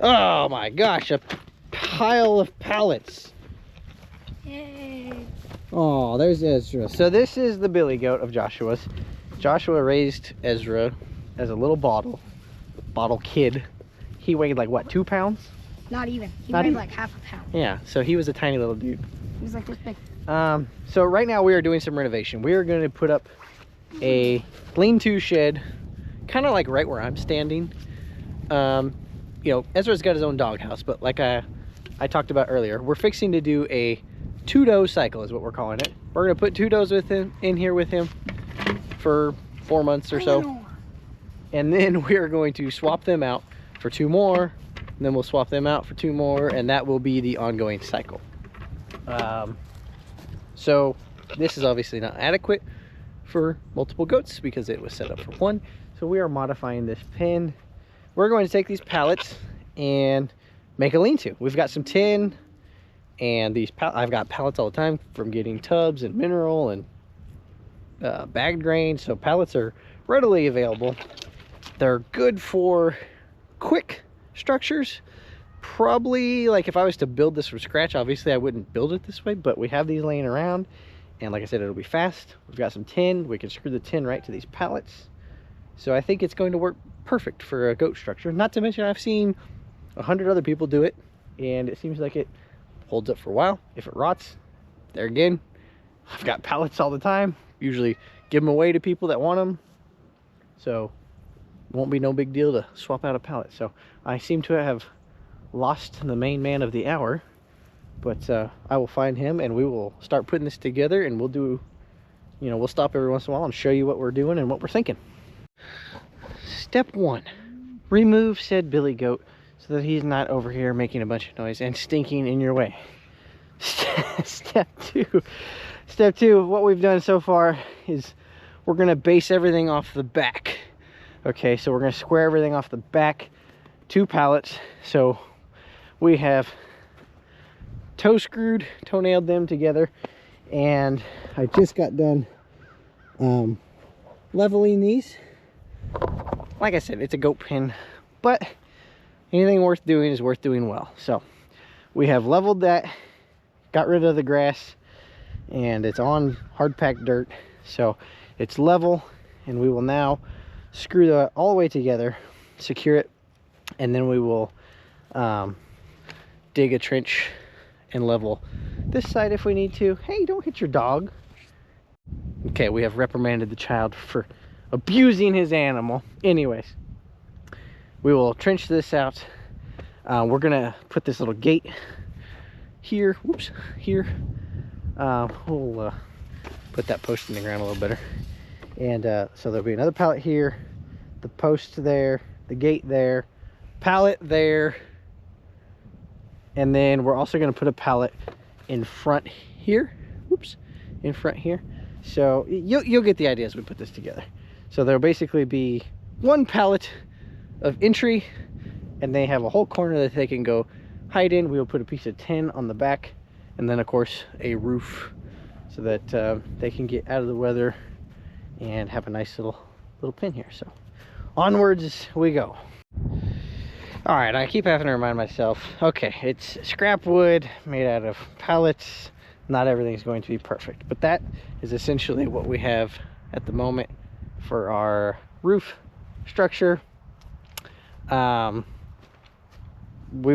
Oh my gosh, a pile of pallets. Yay. Oh, there's Ezra. So this is the billy goat of Joshua's. Joshua raised Ezra as a little bottle kid. He weighed like what, 2 pounds? Not even. He Not weighed even? like half a pound. Yeah, so he was a tiny little dude. He was like this big. So right now we are doing some renovation. We are going to put up a lean-to shed, kind of like right where I'm standing. You know, Ezra's got his own doghouse, but like I talked about earlier, we're fixing to do a 2-doe cycle is what we're calling it. We're going to put 2 does with him in here with him for 4 months or so. And then we're going to swap them out for 2 more. And then we'll swap them out for 2 more. And that will be the ongoing cycle. So this is obviously not adequate for multiple goats because it was set up for 1. So we are modifying this pen. We're going to take these pallets and make a lean-to. We've got some tin and these I've got pallets all the time from getting tubs and mineral and bagged grain. So pallets are readily available. They're good for quick structures. Probably like if I was to build this from scratch, obviously I wouldn't build it this way, but we have these laying around and like I said, it'll be fast. We've got some tin. We can screw the tin right to these pallets. So I think it's going to work perfect for a goat structure. Not to mention I've seen 100 other people do it and it seems like it holds up for a while. If it rots, there again, I've got pallets all the time. Usually give them away to people that want them. So it won't be no big deal to swap out a pallet. So I seem to have lost the main man of the hour, but I will find him and we will start putting this together and we'll do, you know, we'll stop every once in a while and show you what we're doing and what we're thinking. Step 1, remove said billy goat so that he's not over here making a bunch of noise and stinking in your way. Step 2, what we've done so far is we're going to base everything off the back. Okay, so we're going to square everything off the back, 2 pallets. So we have toe-nailed them together, and I just got done leveling these. Like I said, it's a goat pen, but anything worth doing is worth doing well. So we have leveled that, got rid of the grass, and it's on hard packed dirt, so it's level, and we will now screw that all the way together, secure it, and then we will dig a trench and level this side if we need to. Hey, don't hit your dog. Okay, we have reprimanded the child for abusing his animal. Anyways, we will trench this out. We're gonna put this little gate here. Whoops, here. We'll put that post in the ground a little better. And so there'll be another pallet here, the post there, the gate there, pallet there, and then we're also going to put a pallet in front here. Whoops, in front here. So you'll get the idea as we put this together. So there'll basically be 1 pallet of entry, and they have a whole corner that they can go hide in. We'll put a piece of tin on the back, and then of course a roof so that they can get out of the weather and have a nice little pin here. So onwards we go. All right, I keep having to remind myself, okay, it's scrap wood made out of pallets. Not everything's going to be perfect, but that is essentially what we have at the moment for our roof structure. We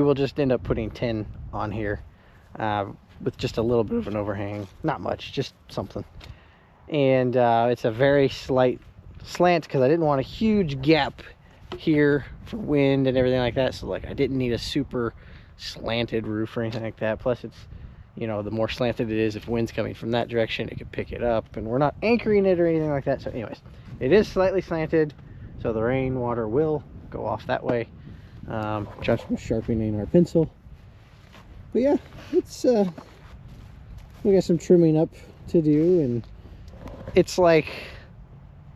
will just end up putting tin on here with just a little bit of an overhang, not much, just something. And it's a very slight slant because I didn't want a huge gap here for wind and everything like that. So like I didn't need a super slanted roof or anything like that. Plus it's, you know, the more slanted it is, if wind's coming from that direction, it could pick it up, and we're not anchoring it or anything like that. So anyways, it is slightly slanted, so the rainwater will go off that way. Just sharpening our pencil. But yeah, it's we got some trimming up to do, and it's like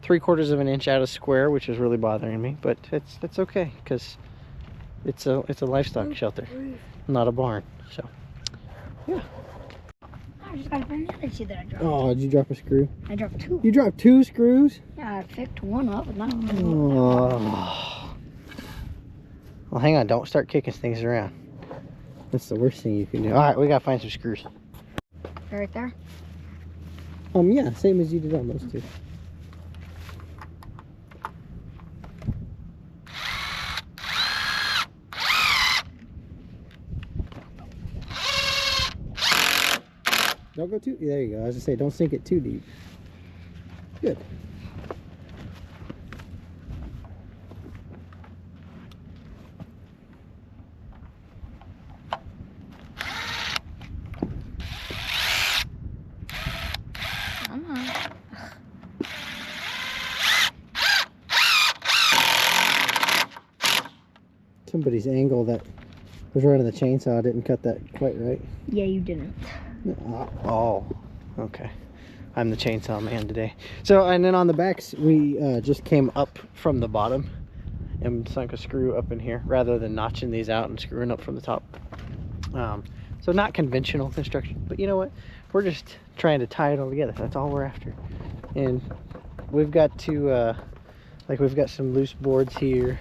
3/4 of an inch out of square, which is really bothering me, but it's okay because it's a livestock shelter, not a barn. So yeah. I just got another 2 that I dropped. Oh, did you drop a screw? I dropped 2. You dropped 2 screws? Yeah, I picked 1 up, but not 1. Oh. Well, hang on. Don't start kicking things around. That's the worst thing you can do. All right, we gotta find some screws. Right there. Yeah, same as you did on those two. Don't go too. There you go. I was gonna say, don't sink it too deep. Good. Come on. Somebody's angle that was running the chainsaw didn't cut that quite right. Yeah, you didn't. Oh, okay. I'm the chainsaw man today. So, and then on the backs, we just came up from the bottom and sunk a screw up in here rather than notching these out and screwing up from the top. So not conventional construction, but you know what? We're just trying to tie it all together. That's all we're after. And we've got to, like we've got some loose boards here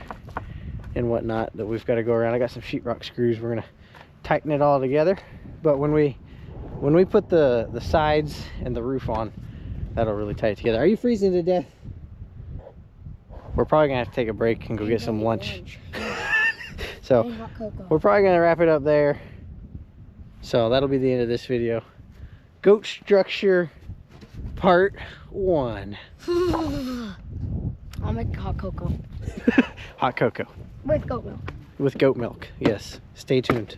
and whatnot that we've got to go around. I got some sheetrock screws. We're gonna tighten it all together. But when we put the sides and the roof on, that'll really tie it together. Are you freezing to death? We're probably gonna have to take a break and go get some lunch. So we're probably gonna wrap it up there. So that'll be the end of this video. Goat structure part 1. I'll make hot cocoa. Hot cocoa. With goat milk. With goat milk, yes. Stay tuned.